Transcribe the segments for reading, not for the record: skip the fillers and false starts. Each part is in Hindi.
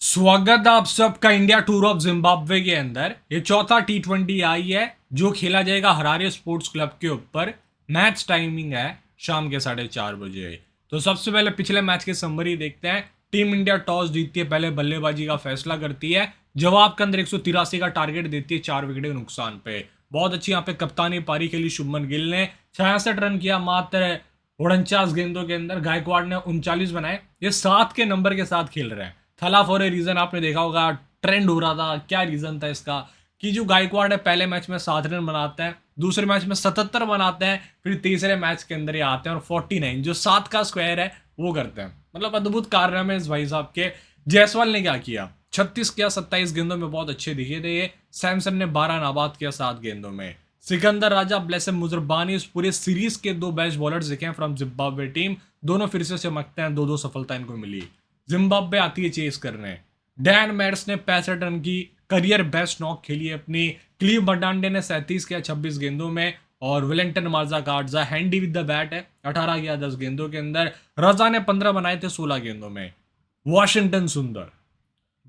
स्वागत आप सबका इंडिया टूर ऑफ जिम्बाब्वे के अंदर। ये चौथा T20 आई है जो खेला जाएगा हरारे स्पोर्ट्स क्लब के ऊपर। मैच टाइमिंग है शाम के 4:30 बजे। तो सबसे पहले पिछले मैच की समरी देखते हैं। टीम इंडिया टॉस जीतती है, पहले बल्लेबाजी का फैसला करती है, जवाब के अंदर 183 का टारगेट देती है 4 विकेट के नुकसान पे। बहुत अच्छी यहाँ पे कप्तानी पारी खेली शुभमन गिल ने, 66 रन किया मात्र 49 गेंदों के अंदर। गायकवाड़ ने 39 बनाए। ये 7 के नंबर के साथ खेल रहे हैं। थला फॉर ए रीजन आपने देखा होगा, ट्रेंड हो रहा था। क्या रीजन था इसका कि जो गायकवाड़ है पहले मैच में 7 रन बनाते हैं, दूसरे मैच में 77 बनाते हैं, फिर तीसरे मैच के अंदर ये आते हैं और 49 जो 7 का स्क्वायर है वो करते हैं। मतलब अद्भुत कारनामे इस भाई साहब के। जायसवाल ने क्या किया, 36 किया 27 गेंदों में, बहुत अच्छे दिखे थे ये। सैमसन ने 12 नाबाद किया 7 गेंदों में। सिकंदर राजा, ब्लेसम मुजरबानी, इस पूरे सीरीज के दो बेस्ट बॉलर्स दिखे हैं फ्रॉम जिम्बाब्वे टीम। दोनों फिर से चमकते हैं, 2-2 सफलता इनको मिली। जिम्बाब्वे आती है चेस करने। डैन मैट्स ने 65 रन की करियर बेस्ट नॉक खेली है अपनी। क्लीव बटांडे ने 37 किया 26 गेंदों में। और विलेंटन मार्जा कार्डजा हैंडी विद द बैट है, 18 किया 10 गेंदों के अंदर। रजा ने 15 बनाए थे 16 गेंदों में। वॉशिंगटन सुंदर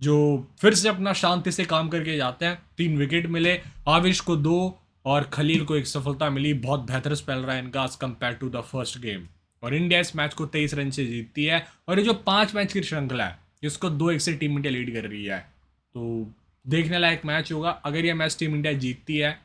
जो फिर से अपना शांति से काम करके जाते हैं, 3 विकेट मिले। आविश को 2 और खलील को 1 सफलता मिली। बहुत बेहतर स्पेल रहा है इनका as compare to the first game. और इंडिया इस मैच को 23 रन से जीतती है। और ये जो 5 मैच की श्रृंखला है इसको 2-1 से टीम इंडिया लीड कर रही है। तो देखने लायक मैच होगा। अगर ये मैच टीम इंडिया जीतती है,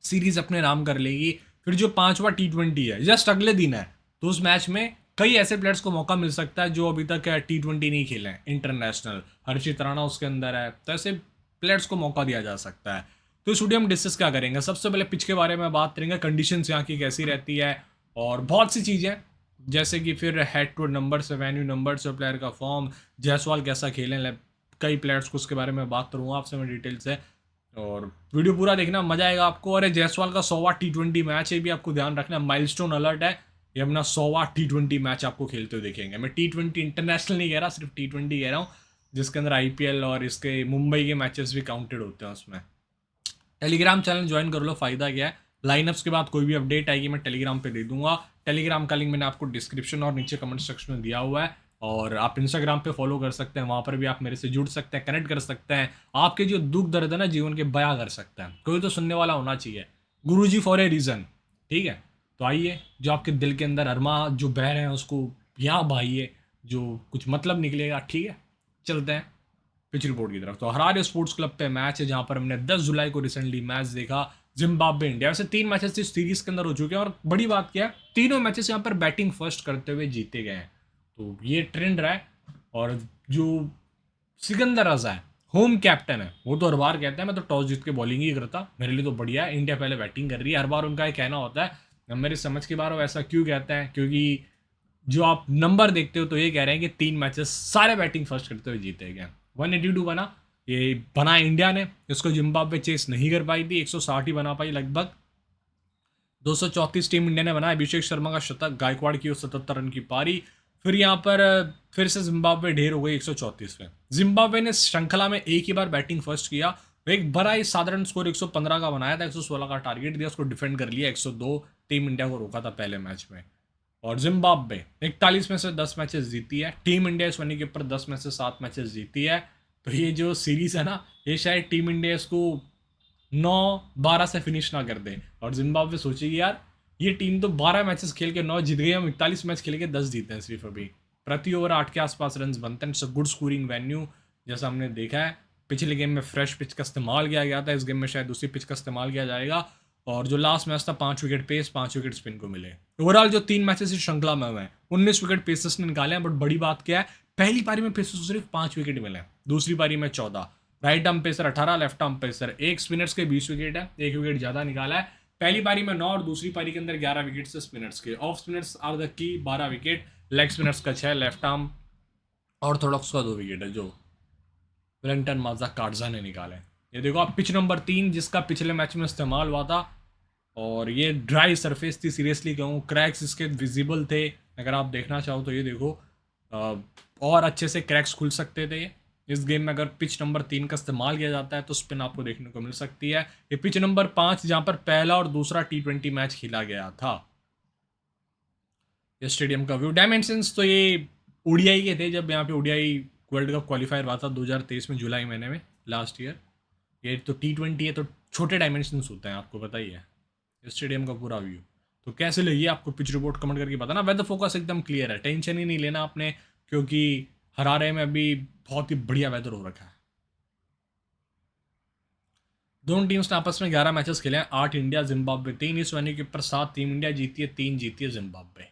सीरीज अपने नाम कर लेगी। फिर जो 5वां T20 है जस्ट अगले दिन है, तो उस मैच में कई ऐसे प्लेयर्स को मौका मिल सकता है जो अभी तक T20 नहीं खेले हैं इंटरनेशनल। हर्षित राणा उसके अंदर है, तो ऐसे प्लेयर्स को मौका दिया जा सकता है। तो इस वीडियो में डिस्कस क्या करेंगे, सबसे पहले पिच के बारे में बात करेंगे, कंडीशंस यहाँ की कैसी रहती है और बहुत सी चीज़ें, जैसे कि फिर head two numbers, venue numbers, player का फॉर्म, जायसवाल कैसा खेलें, कई प्लेयर्स को उसके बारे में बात करूँगा आपसे मैं डिटेल से। और वीडियो पूरा देखना, मजा आएगा आपको। और जायसवाल का 100वां T20 मैच है, भी आपको ध्यान रखना, माइलस्टोन अलर्ट है। ये अपना 100वां T20 मैच आपको खेलते हुए देखेंगे। मैं T20 इंटरनेशनल नहीं कह रहा, सिर्फ T20 कह रहा हूँ, जिसके अंदर IPL और इसके मुंबई के मैचेस भी काउंटेड होते हैं उसमें। टेलीग्राम चैनल ज्वाइन कर लो, फायदा क्या है, लाइनअप्स के बाद कोई भी अपडेट आएगी मैं टेलीग्राम पे दे दूंगा। टेलीग्राम का लिंक मैंने आपको डिस्क्रिप्शन और नीचे कमेंट सेक्शन में दिया हुआ है। और आप इंस्टाग्राम पे फॉलो कर सकते हैं, वहाँ पर भी आप मेरे से जुड़ सकते हैं, कनेक्ट कर सकते हैं। आपके जो दुख दर्द है ना जीवन के, बयां कर सकते हैं। कोई तो सुनने वाला होना चाहिए, गुरुजी फॉर ए रीज़न। ठीक है, तो आइए, जो आपके दिल के अंदर अरमा जो बह रहे हैं उसको यहाँ बहाइए, जो कुछ मतलब निकलेगा। ठीक है, चलते हैं पिच रिपोर्ट की तरफ। तो हरारे स्पोर्ट्स क्लब पे मैच है जहां पर हमने 10 जुलाई को रिसेंटली मैच देखा, जिम्बाब्वे इंडिया। वैसे 3 मैचेस इस सीरीज के अंदर हो चुके हैं और बड़ी बात क्या है, तीनों मैचेस यहाँ पर बैटिंग फर्स्ट करते हुए जीते गए हैं। तो ये ट्रेंड रहा है। और जो सिकंदर रजा है, होम कैप्टन है, वो तो हर बार कहते हैं मैं तो टॉस जीत के बॉलिंग ही करता, मेरे लिए तो बढ़िया है, इंडिया पहले बैटिंग कर रही है। हर बार उनका ये कहना होता है। अब मेरी समझ के बाहर वो ऐसा क्यों कहते हैं, क्योंकि जो आप नंबर देखते हो तो ये कह रहे हैं कि 3 मैचेस सारे बैटिंग फर्स्ट करते हुए जीते गए। 182 बना, ये बना इंडिया ने, इसको जिम्बाब्वे चेस नहीं कर पाई थी, 160 ही बना पाई लगभग। 234 टीम इंडिया ने बनाया, अभिषेक शर्मा का शतक, गायकवाड़ की 77 रन की पारी। फिर यहाँ पर फिर से जिम्बाब्वे ढेर हो गई 134 पे। जिम्बाब्वे ने श्रृंखला में एक ही बार बैटिंग फर्स्ट किया, एक बड़ा ही साधारण स्कोर 115 का बनाया था, 116 का टारगेट दिया, उसको डिफेंड कर लिया 102। टीम इंडिया को रोका था पहले मैच में। और जिम्बाब्वे 41 में से 10 मैचेस जीती है। टीम इंडिया इस वनी के ऊपर 10 में से 7 मैचेस जीती है। तो ये जो सीरीज है ना, ये शायद टीम इंडिया इसको 9-12 से फिनिश ना कर दे। और जिम्बाब्वे सोचेगी यार, ये टीम तो 12 मैचेस खेल के 9 जीत गई, हम 41 मैच खेल के 10 जीते हैं सिर्फ अभी। प्रति ओवर 8 के आसपास रन बनते हैं। It's a good scoring venue, जैसा हमने देखा है। पिछले गेम में फ्रेश पिच का इस्तेमाल किया गया था, इस गेम में शायद दूसरी पिच का इस्तेमाल किया जाएगा। और जो लास्ट मैच था 5 विकेट पेस, 5 विकेट स्पिन को मिले। ओवरऑल जो 3 मैचेस इस श्रृंखला में हुए हैं 19 विकेट पेसर्स ने निकाले हैं। बट बड़ी बात क्या है, पहली पारी में पेसर्स को सिर्फ 5 विकेट मिले, दूसरी पारी में 14। Right arm pacer 18, left arm pacer 1, spinners के 20 विकेट है, 1 विकेट ज़्यादा निकाला है। पहली पारी में 9 और दूसरी पारी के अंदर 11 विकेट से स्पिनर्स के। Off spinners are the key 12 wicket, leg spinners का 6, लेफ्ट आर्म ऑर्थोडॉक्स का 2 विकेट है, जो वेलिंगटन माजा कार्डजा ने निकाले। ये देखो आप, पिच नंबर 3 जिसका पिछले मैच में इस्तेमाल हुआ था। और ये ड्राई सरफेस थी, सीरियसली कहूँ, क्रैक्स इसके विजिबल थे। अगर आप देखना चाहो तो ये देखो, और अच्छे से क्रैक्स खुल सकते थे। इस गेम में अगर पिच नंबर 3 का इस्तेमाल किया जाता है तो स्पिन आपको देखने को मिल सकती है। ये पिच नंबर 5 जहाँ पर पहला और दूसरा T20 मैच खेला गया था। ये स्टेडियम का व्यू, डायमेंशंस तो ये ओडीआई के थे, जब यहाँ पे ओडीआई वर्ल्ड कप क्वालिफायर हुआ था 2023 में जुलाई महीने में लास्ट ईयर। ये तो T20 है तो छोटे डायमेंशंस होते हैं, आपको पता ही है। स्टेडियम का पूरा व्यू तो कैसे लगी आपको पिच रिपोर्ट कमेंट करके बताना। वेदर फोकस एकदम क्लियर है, टेंशन ही नहीं लेना आपने, क्योंकि हरारे में अभी बहुत ही बढ़िया वेदर हो रखा है। दोनों टीम्स ने आपस में 11 मैचेस खेले हैं, 8 इंडिया जिम्बाब्वे, 3 इस वेन्यू के ऊपर 7 टीम इंडिया जीती है, 3 जीती है जिम्बाब्वे।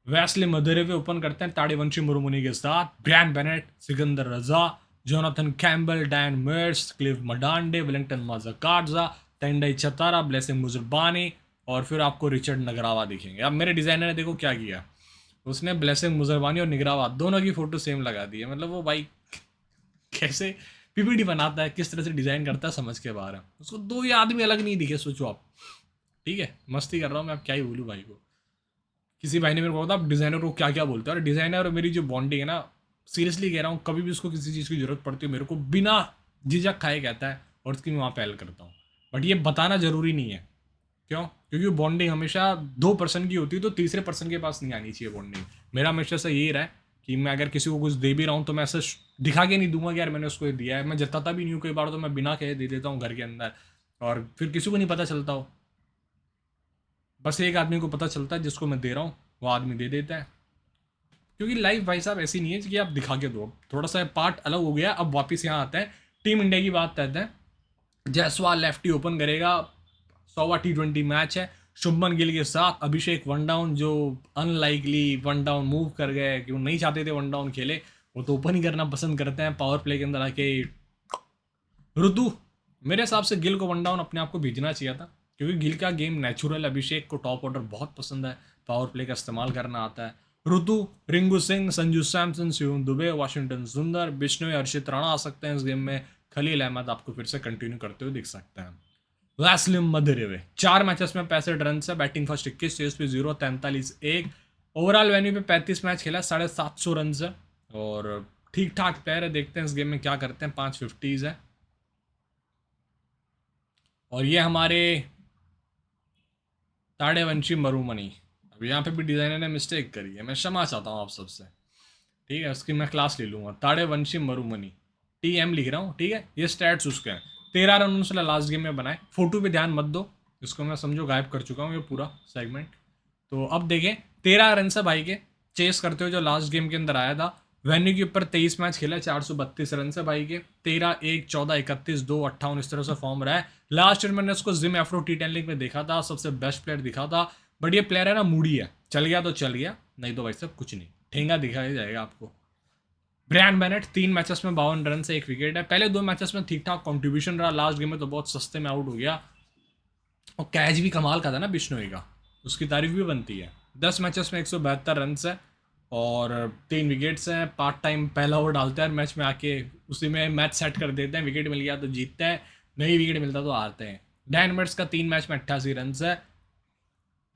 वेस्ले मदरेवे ओपन करते हैं ताड़ेवंशी मुर्मुनी के साथ, ब्रैन बेनेट, सिकंदर रजा, जोनाथन कैम्बल, डैन मर्स, क्लिव मडांडे, वेलिंगटन माजाकार्जा, टेंडई चतारा, ब्लेसिंग मुजरबानी और फिर आपको रिचर्ड नगरावा दिखेंगे। अब मेरे डिज़ाइनर ने देखो क्या किया, उसने ब्लेसिंग मुजरबानी और निगरावा दोनों की फ़ोटो सेम लगा दी है। मतलब वो भाई कैसे पीपीटी बनाता है, किस तरह से डिज़ाइन करता है, समझ के बाहर है। उसको दो ही आदमी अलग नहीं दिखे, सोचो आप। ठीक है, मस्ती कर रहा हूँ मैं, अब क्या ही बोलूँ भाई को। किसी भाई ने मेरे को बोला आप डिज़ाइनर को क्या क्या बोलते हो, और डिज़ाइनर और मेरी जो बॉन्डिंग है ना, सीरियसली कह रहा हूँ, कभी भी उसको किसी चीज़ की ज़रूरत पड़ती है मेरे को बिना झिझक खाए कहता है, और उसकी मैं वहाँ पे हेल्प करता हूँ। बट ये बताना ज़रूरी नहीं है, क्यों? क्योंकि वो बॉन्डिंग हमेशा 2 पर्सन की होती है, तो तीसरे पर्सन के पास नहीं आनी चाहिए बॉन्डिंग। मेरा हमेशा से यही रहा है कि मैं अगर किसी को कुछ दे भी रहा हूँ तो मैं ऐसे दिखा के नहीं दूंगा कि यार मैंने उसको ये दिया है। मैं जताता भी नहीं हूँ, कई बार तो मैं बिना कहे दे देता हूँ घर के अंदर, और फिर किसी को नहीं पता चलता हो। बस एक आदमी को पता चलता है जिसको मैं दे रहा हूँ, वो आदमी दे देता है। क्योंकि लाइफ भाई साहब ऐसी नहीं है कि आप दिखा के दो। थोड़ा सा पार्ट अलग हो गया, अब वापस यहाँ आता है, टीम इंडिया की बात करते हैं। जायसवाल लेफ्टी ओपन करेगा, 100वां T20 मैच है शुभमन गिल के साथ। अभिषेक वन डाउन, जो अनलाइकली वन डाउन मूव कर गए, कि वो नहीं चाहते थे वन डाउन खेले, वो तो ओपन ही करना पसंद करते हैं पावर प्ले के अंदर आके। ऋतु, मेरे हिसाब से गिल को वन डाउन अपने आप को भेजना चाहिए था, क्योंकि गिल का गेम नेचुरल, अभिषेक को टॉप ऑर्डर बहुत पसंद है, पावर प्ले का इस्तेमाल करना आता है। ऋतु, रिंकू सिंह, संजू सैमसन, शिवम दुबे, वाशिंगटन सुंदर, बिश्नोई, हर्षित राणा आ सकते हैं इस गेम में। खलील अहमद आपको फिर से कंटिन्यू करते हुए दिख सकते हैं। वैस्लिम मदरेवे 4 मैचेस में 65 रन है, बैटिंग फर्स्ट 21, चेस पे 0, 43-1। ओवरऑल वेन्यू पे 35 मैच खेला, 750 रन है, और ठीक ठाक प्लेयर है। देखते हैं इस गेम में क्या करते हैं। 5 50s है, और ये हमारे ताड़ेवंशी मरुमनी। अब यहाँ पे भी डिज़ाइनर ने मिस्टेक करी है, मैं क्षमा चाहता हूँ आप सबसे। ठीक है, उसकी मैं क्लास ले लूँगा। ताड़ेवंशी मरुमनी, TM लिख रहा हूँ, ठीक है। ये स्टैट्स उसके हैं, 13 रन उन्होंने लास्ट गेम में बनाए। फोटो पे ध्यान मत दो, इसको मैं समझो गायब कर चुका हूँ ये पूरा सेगमेंट। तो अब देखें, 13 रन से भाई के चेस करते हुए जो लास्ट गेम के अंदर आया था। वेन्यू के ऊपर 23 मैच खेला, 432 रन से भाई के, 13-1, 14-31, 2-58 इस तरह से फॉर्म रहा है। लास्ट ईयर मैंने उसको जिम एफ्रो T10 लीग में देखा था, सबसे बेस्ट प्लेयर दिखा था। बट ये प्लेयर है ना, मूडी है, चल गया तो चल गया, नहीं तो भाई साहब कुछ नहीं, ठेंगा दिखाया जाएगा आपको। ब्रैन बेनेट 3 मैचेस में 52 रन से 1 विकेट है। पहले 2 मैचेस में ठीक ठाक कंट्रीब्यूशन रहा, लास्ट गेम में तो बहुत सस्ते में आउट हो गया। और कैच भी कमाल का था ना बिश्नोई का, उसकी तारीफ भी बनती है। 10 मैचेस में 172 रन है और 3 विकेट्स हैं। पार्ट टाइम पहला ओवर डालते हैं मैच में आके, उसी में मैच सेट कर देते हैं। विकेट मिल गया तो जीतते हैं, नहीं विकेट मिलता तो हारते हैं। डैन मर्स का 3 मैच में 88 रन है,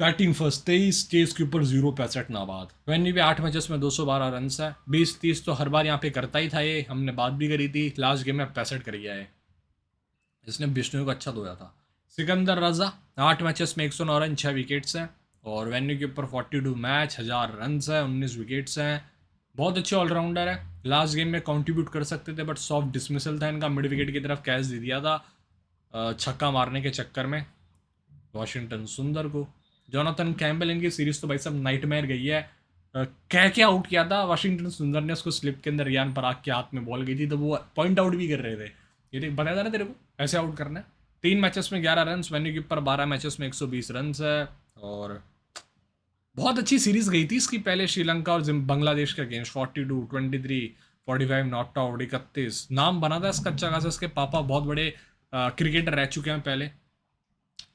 बैटिंग फर्स्ट 23, चेस के ऊपर 0 नाबाद। वेन्यू भी 8 मैचेस में 212 रन है, 20-30 तो हर बार यहाँ पे करता ही था ये, हमने बात भी करी थी। लास्ट गेम में 65 कर गया है, इसने बिश्नोई को अच्छा धोया था। सिकंदर रजा 8 मैचेस में 109 रन, 6 विकेट्स हैं, और वेन्यू के ऊपर 42 मैच, 1000 रन है, 19 विकेट्स हैं। बहुत अच्छे ऑलराउंडर है, लास्ट गेम में कंट्रीब्यूट कर सकते थे बट सॉफ्ट डिसमिसल था इनका, मिड विकेट की तरफ कैच दे दिया था छक्का मारने के चक्कर में वाशिंगटन सुंदर को। जोनाथन कैम्बल, इनकी सीरीज तो भाई साहब नाइटमेयर गई है। कह के आउट किया था वाशिंगटन सुंदर ने उसको, स्लिप के अंदर रियान पराग के हाथ में बॉल गई थी, तो वो पॉइंट आउट भी कर रहे थे। ये देख, बताया था ना तेरे को ऐसे आउट करना है। 3 मैचेस में 11 रन, वेन्यू के ऊपर 12 मैचेस में 120 रन है, और बहुत अच्छी सीरीज गई थी इसकी पहले श्रीलंका और बांग्लादेश के अगेंस्ट। 42, 23, 45 नॉट आउट, 31 नाम बना था इसका अच्छा खासा। इसके पापा बहुत बड़े क्रिकेटर रह चुके हैं पहले।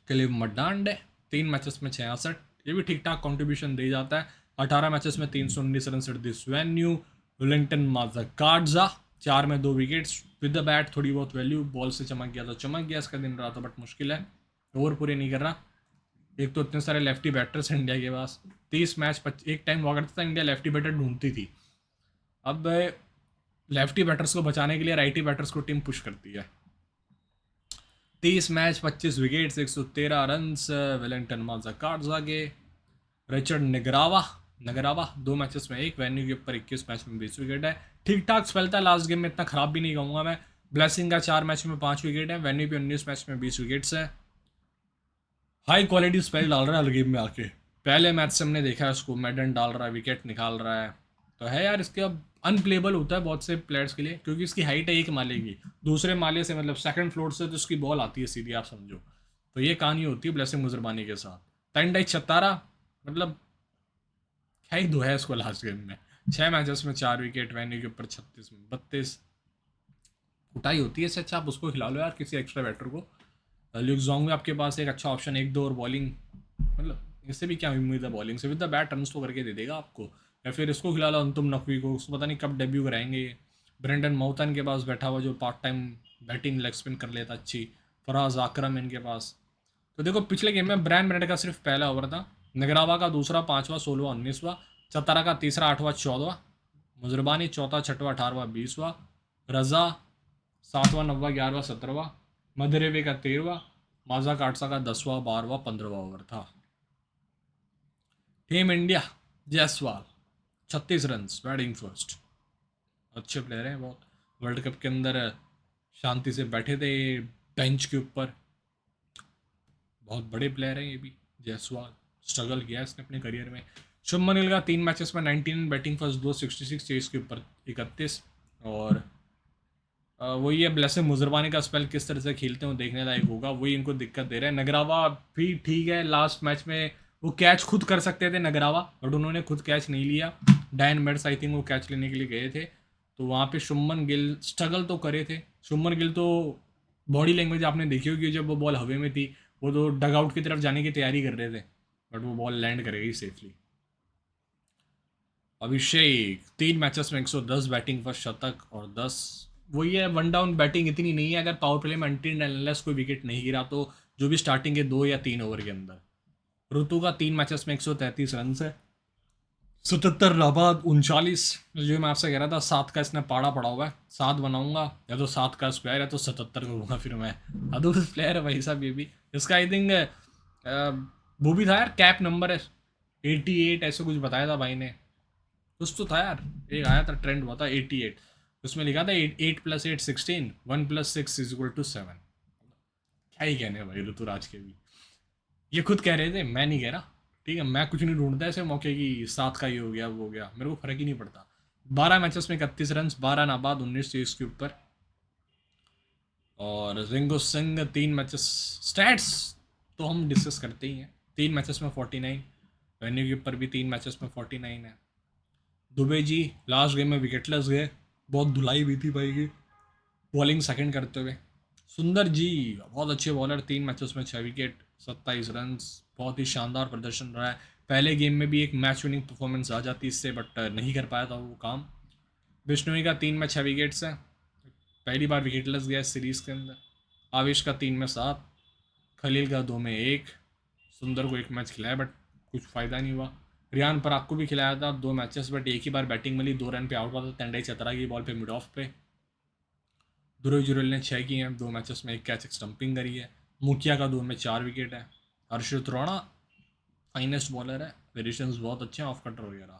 क्लिव मडांडे 3 मैचेस में 66, ये भी ठीक ठाक कॉन्ट्रीब्यूशन दे जाता है। 18 मैचेस में 319 run set this venue. Wellington Masakadza 4 में 2 विकेट्स, विद द बैट थोड़ी बहुत वैल्यू, बॉल से चमक गया तो चमक गया, इसका दिन रहा था बट मुश्किल है, ओवर पूरे नहीं कर रहा। एक तो इतने सारे लेफ्टी बैटर्स हैं इंडिया के पास, 30 मैच एक टाइम हुआ करता था इंडिया लेफ्टी बैटर ढूंढती थी, अब लेफ्टी बैटर्स को बचाने के लिए राइटी बैटर्स को टीम पुश करती है। 30 मैच 25 विकेट्स, 113 रन। वेलिंगटन माजाकार्जा के, रिचर्ड निगरावा नगरावा 2 मैचेस में 1, वेन्यू के ऊपर 21 मैच में 20 विकेट है। ठीक ठाक स्पेल था लास्ट गेम में, इतना खराब भी नहीं कहूँगा मैं। ब्लेसिंग का 4 मैच में 5 विकेट है, वेन्यू पे 19 मैच में 20 विकेट्स है। हाई क्वालिटी स्पेल डाल रहा है हर गेम में आके। पहले मैच से हमने देखा है उसको, मेडन डाल रहा है, विकेट निकाल रहा है। तो है यार, इसके अब अनप्लेबल होता है बहुत से प्लेयर्स के लिए, क्योंकि इसकी हाइट है 1 माले की, दूसरे माले से मतलब सेकंड फ्लोर से तो उसकी बॉल आती है सीधी, आप समझो। तो ये कहानी होती है ब्लेसिंग मुजरबानी के साथ। तंडाई छत्तारा, मतलब क्या ही दो है इसको लास्ट गेम में। 6 मैचेस में 4 विकेट, वेन्यू के ऊपर 36 में 32। कुटाई होती है, इससे अच्छा आप उसको खिला लो यार किसी एक्स्ट्रा बैटर को। ल्यूक जोंग में आपके पास एक अच्छा ऑप्शन, 1-2 और बॉलिंग, मतलब इससे भी क्या उम्मीद है बॉलिंग से, विद द बैट रन्स तो करके दे देगा आपको। या फिर इसको खिला लो अंतुम नकवी को, उसको पता नहीं कब डेब्यू कराएंगे ये। ब्रेंडन माउथन के पास बैठा हुआ जो part time batting leg spin कर लेता अच्छी। फराज आक्रम इनके पास। तो देखो पिछले गेम में ब्रैन ब्रेंड का सिर्फ पहला ओवर था, नगरावा का दूसरा, पाँचवा, 16वां, 19वां, चतारा का तीसरा, 8वां, 14वां, मुजरबानी चौथा, 6वां, 18वां, 20वां, रजा 7वां, 9वां, 11वां, 17वां, मदरेवे का 13वां, माजा काटसा का 10वां, 12वां, 15वां ओवर था। Team India, Jaiswal 36 run, batting first. अच्छे प्लेयर हैं बहुत, वर्ल्ड कप के अंदर शांति से बैठे थे बेंच के ऊपर। बहुत बड़े प्लेयर हैं ये भी। जायसवाल स्ट्रगल किया इसने अपने करियर में। शुभमन गिल का 3 मैचेस में 19 बैटिंग फर्स्ट, 266 चेस के ऊपर 31। और वही है, ब्लेसिंग मुजरबानी का स्पेल किस तरह से खेलते हैं वो देखने लायक होगा, वही इनको दिक्कत दे रहा है। नगरावा भी ठीक है, लास्ट मैच में वो कैच खुद कर सकते थे नगरावा, बट उन्होंने खुद कैच नहीं लिया। डैन मेड्स आई थिंक वो कैच लेने के लिए गए थे, तो वहाँ पे शुभमन गिल स्ट्रगल तो करे थे। शुभमन गिल तो बॉडी लैंग्वेज आपने देखी होगी, जब वो बॉल हवे में थी वो तो डग आउट की तरफ जाने की तैयारी कर रहे थे, बट वो बॉल लैंड करेगी सेफली। अभिषेक 3 मैचेस में 110 बैटिंग फर्स्ट, शतक और 10। वही है, वन डाउन बैटिंग इतनी नहीं है, अगर पावर प्ले में अंटिल अनलेस कोई विकेट नहीं गिरा तो जो भी स्टार्टिंग के 2 या 3 ओवर के अंदर। ऋतु का 3 मैचेस में 133 रन है, 77 नाबाद, 39। जो मैं आपसे कह रहा था 7 का इसने पाड़ा पड़ा हुआ है, 7 बनाऊंगा या तो 7 का स्क्वायर या तो 77 करूंगा फिर मैं। अदूर प्लेयर है भाई साहब ये भी। इसका आई थिंक वो भी था यार, कैप नंबर है 88 ऐसे कुछ बताया था भाई ने, कुछ तो था यार, एक आया था ट्रेंड हुआ था 88, उसमें लिखा था 8 + 8 16, 1 + 6 = 7। क्या ही कहने हैं भाई ऋतुराज के भी, ये खुद कह रहे थे, मैं नहीं कह रहा। ठीक है, मैं कुछ नहीं ढूंढता ऐसे मौके की 7 का ये हो गया वो हो गया, मेरे को फर्क ही नहीं पड़ता। 12 मैचेस में 31 रन, 12 नाबाद, 19 चेज के ऊपर। और रिंगो सिंह 3 मैचेस, स्टैट्स तो हम डिस्कस करते ही हैं। 3 मैचेस में 49, वेन्यू के ऊपर भी 3 मैचेस में 49 है। दुबे जी लास्ट गेम में विकेटलेस गए, बहुत धुलाई हुई थी भाई की बॉलिंग सेकंड करते हुए। सुंदर जी बहुत अच्छे बॉलर, 3 मैचेस में 6 विकेट, 27 रन, बहुत ही शानदार प्रदर्शन रहा है। पहले गेम में भी एक मैच विनिंग परफॉर्मेंस आ जाती इससे, बट नहीं कर पाया था वो काम। बिश्नोई का 3 में 6 विकेट्स है, पहली बार विकेटलेस गया इस सीरीज़ के अंदर। आवेश का 3 में 7, खलील का 2 में 1, सुंदर को 1 मैच खिलाया बट कुछ फ़ायदा नहीं हुआ। रियान पराग को भी खिलाया था 2 मैचेस, बट एक ही बार बैटिंग मिली, 2 रन पे आउट हुआ था तंडाई चतरा की बॉल पे मिड ऑफ पे। ध्रुव जुरेल ने 6 किए हैं 2 मैचेस में, 1 कैच, 1 स्टंपिंग करी है। मुखिया का 2 में 4 विकेट है। हर्षित राणा फाइनेस्ट बॉलर है, वेरिएशंस बहुत अच्छे हैं, ऑफ कटर वगैरह।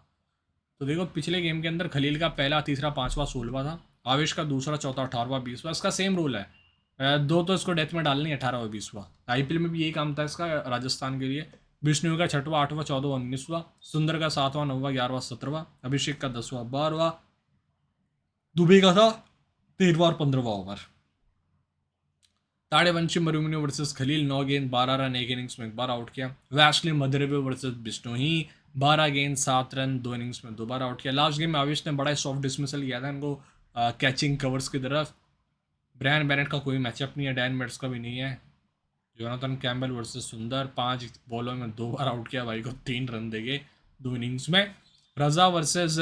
तो देखो पिछले गेम के अंदर खलील का पहला, तीसरा, पाँचवा, 16वां था। आवेश का दूसरा, चौथा, 18वां, 20वां, इसका सेम रूल है। 2 तो इसको डेथ में डालनी है, 18 और 20वां। आईपीएल में भी यही काम था इसका राजस्थान के लिए। विष्णु का 6वां, 8वां, 14वां, 19वां, सुंदर का 7वां, 9वां, 11वां, 17वां, अभिषेक का 10वां, 12वां, दुबे का था 13वां और 15वां ओवर। ताड़ेवंशी मरुमिनो वर्सेस खलील, 9 गेंद 12 रन, 1 इनिंग्स में 1 बार आउट किया। वैशली मदरेवे वर्सेस बिश्नोई, 12 गेंद 7 रन, 2 इनिंग्स में 2 बार आउट किया। लास्ट गेम में आवेश ने बड़ा सॉफ्ट डिसमिसल किया था इनको कैचिंग कवर्स की तरफ। ब्रायन बेनेट का कोई मैचअप नहीं है, डैन मेड्स का भी नहीं है। जोनाथन कैम्बल वर्सेस सुंदर, 5 बॉलों में 2 बार आउट किया भाई को, 3 रन देंगे 2 इनिंग्स में। रजा वर्सेस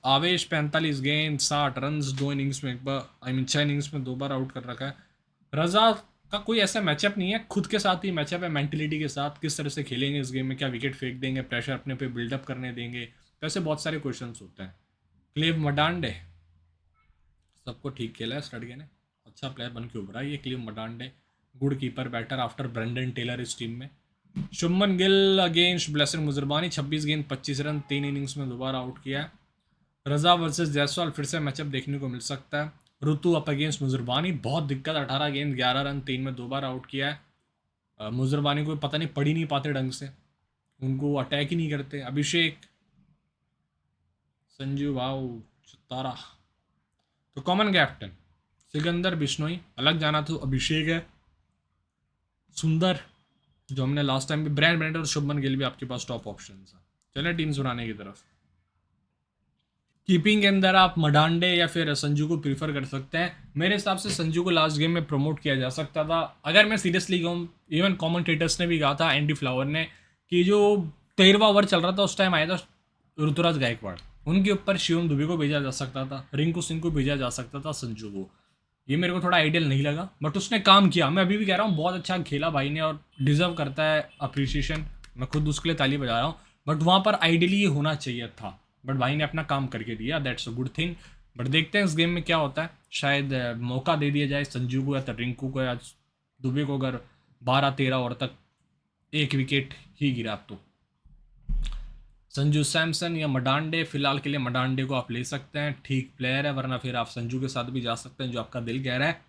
आवेश, 45 गेंद 60 रन, 2 इनिंग्स में 1 बार, आई मीन 6 इनिंग्स में 2 बार आउट कर रखा है। रजा का कोई ऐसा मैचअप नहीं है, खुद के साथ ही मैचअप है, मेंटलिटी के साथ, किस तरह से खेलेंगे इस गेम में, क्या विकेट फेंक देंगे, प्रेशर अपने पे बिल्डअप करने देंगे, तो ऐसे बहुत सारे क्वेश्चंस होते हैं। क्लेव मडांडे सबको ठीक खेला है स्टडगे ने, अच्छा प्लेयर बन के उभरा है ये Clive Madande, good keeper batter after Brendan Taylor इस टीम में। Shubman Gill against Blessing Muzarabani, 26 गेंद 25 रन, 3 इनिंग्स में दोबारा आउट किया है। रजा वर्सेस जायसवाल, फिर से मैचअप देखने को मिल सकता है। ऋतु अप अगेंस्ट मुजरबानी, बहुत दिक्कत, 18 गेंद 11 रन, 3 में 2 बार आउट किया है। मुजरबानी को पता नहीं पढ़ ही नहीं पाते ढंग से, उनको अटैक ही नहीं करते। अभिषेक, संजू वाओ, तारा। तो कॉमन कैप्टन सिकंदर बिश्नोई, अलग जाना तो अभिषेक है, सुंदर जो हमने लास्ट टाइम भी, ब्रायन ब्रेंट और शुभमन गिल भी आपके पास टॉप ऑप्शन है। चले टीम्स बनाने की तरफ। कीपिंग के अंदर आप मडांडे या फिर संजू को प्रीफर कर सकते हैं। मेरे हिसाब से संजू को लास्ट गेम में प्रमोट किया जा सकता था, अगर मैं सीरियसली कहूँ। इवन कॉमेंटेटर्स ने भी कहा था, एंडी फ्लावर ने, कि जो 13वां ओवर चल रहा था उस टाइम आया था ऋतुराज गायकवाड़, उनके ऊपर शिवम दुबे को भेजा जा सकता था, रिंकू सिंह को भेजा जा सकता था, संजू को। ये मेरे को थोड़ा आइडियल नहीं लगा, बट उसने काम किया। मैं अभी भी कह रहा हूँ बहुत अच्छा खेला भाई ने, और डिजर्व करता है अप्रिसिएशन। मैं खुद उसके लिए ताली बजा रहा हूँ, बट वहाँ पर आइडियली ये होना चाहिए था, बट भाई ने अपना काम करके दिया, that's a good thing. But देखते हैं इस गेम में क्या होता है, शायद मौका दे दिया जाए संजू को या तो रिंकू को या दुबे को, अगर 12-13 ओवर तक एक विकेट ही गिरा तो। संजू सैमसन या मडांडे, फिलहाल के लिए मडांडे को आप ले सकते हैं, ठीक प्लेयर है, वरना फिर आप संजू के साथ भी जा सकते हैं, जो आपका दिल कह रहा है।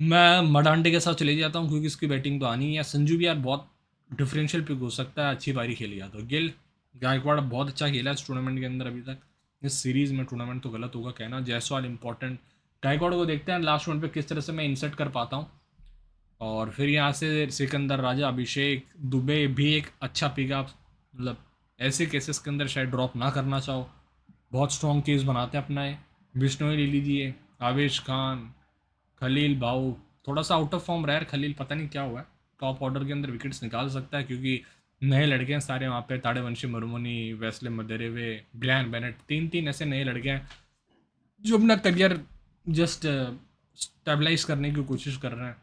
मैं मडांडे के साथ चले जाता हूँ, क्योंकि इसकी बैटिंग तो आनी ही है। संजू भी यार बहुत डिफरेंशियल पिक हो सकता है, अच्छी पारी खेली है। तो गिल, गायकवाड़ बहुत अच्छा खेला है इस टूर्नामेंट के अंदर अभी तक, इस सीरीज़ में। टूर्नामेंट तो गलत होगा कहना, जायसवाल इंपॉर्टेंट। गायकवाड़ को देखते हैं लास्ट राउंड पे किस तरह से मैं इंसर्ट कर पाता हूँ। और फिर यहाँ से सिकंदर राजा, अभिषेक दुबे भी एक अच्छा पिक आप, मतलब ऐसे केसेस के अंदर शायद ड्रॉप ना करना चाहो, बहुत स्ट्रॉन्ग केस बनाते हैं अपना ये। बिश्नोई ले लीजिए, आवेश खान, खलील भाऊ, थोड़ा सा आउट ऑफ फॉर्म रहा है खलील, पता नहीं क्या हुआ है। टॉप ऑर्डर के अंदर विकेट्स निकाल सकता है, क्योंकि नए लड़के हैं सारे वहाँ पे, ताड़ेवंशी मुर्मुनी, वेस्ले मदेरेवे, ब्रायन बेनेट, 3-3 ऐसे नए लड़के हैं जो अपना करियर जस्ट स्टेबलाइज करने की कोशिश कर रहे हैं।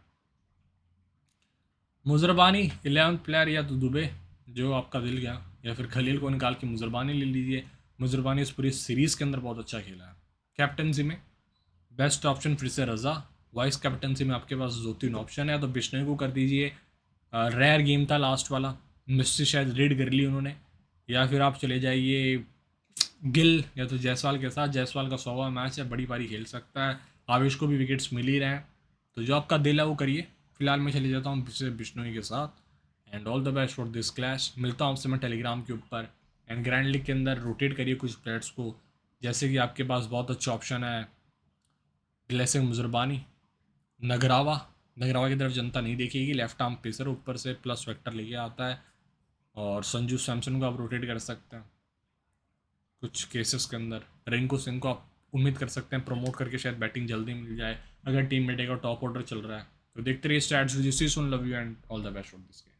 मुजरबानी 11th प्लेयर, या तो दुबे जो आपका दिल गया, या फिर खलील को निकाल के मुजरबानी ले लीजिए। मुजरबानी इस पूरी सीरीज़ के अंदर बहुत अच्छा खेला है। कैप्टनसी में बेस्ट ऑप्शन फिर से रज़ा, वाइस कैप्टनसी में आपके पास 2-3 ऑप्शन है, तो बिश्नोई को कर दीजिए, रेयर गेम था लास्ट वाला, मिस्सी शायद रीड कर ली उन्होंने। या फिर आप चले जाइए गिल या तो जायसवाल के साथ, जायसवाल का 100वां मैच है, बड़ी पारी खेल सकता है, आवेश को भी विकेट्स मिल ही रहे हैं, तो जो आपका दिल है वो करिए। फिलहाल मैं चले जाता हूँ बिश्नोई के साथ। And all the best for this clash. मिलता हूँ आपसे मैं टेलीग्राम के ऊपर। एंड ग्रैंड लीग के अंदर रोटेट करिए कुछ प्लेयर्स को, जैसे कि आपके पास बहुत अच्छा ऑप्शन है ग्लेसिंग मुजरबानी, नगरावा। नगरावा की तरफ जनता नहीं देखेगी, लेफ्ट आर्म पेसर ऊपर से प्लस वेक्टर लेके आता है। और संजू सैमसन को आप रोटेट कर सकते हैं कुछ केसेस के अंदर। रिंकू सिंह को आप उम्मीद कर सकते हैं प्रमोट करके शायद बैटिंग जल्दी मिल जाए, अगर टीम में का टॉप ऑर्डर चल रहा है। तो देखते रहिए stats with, see soon, love you and all the best of this game.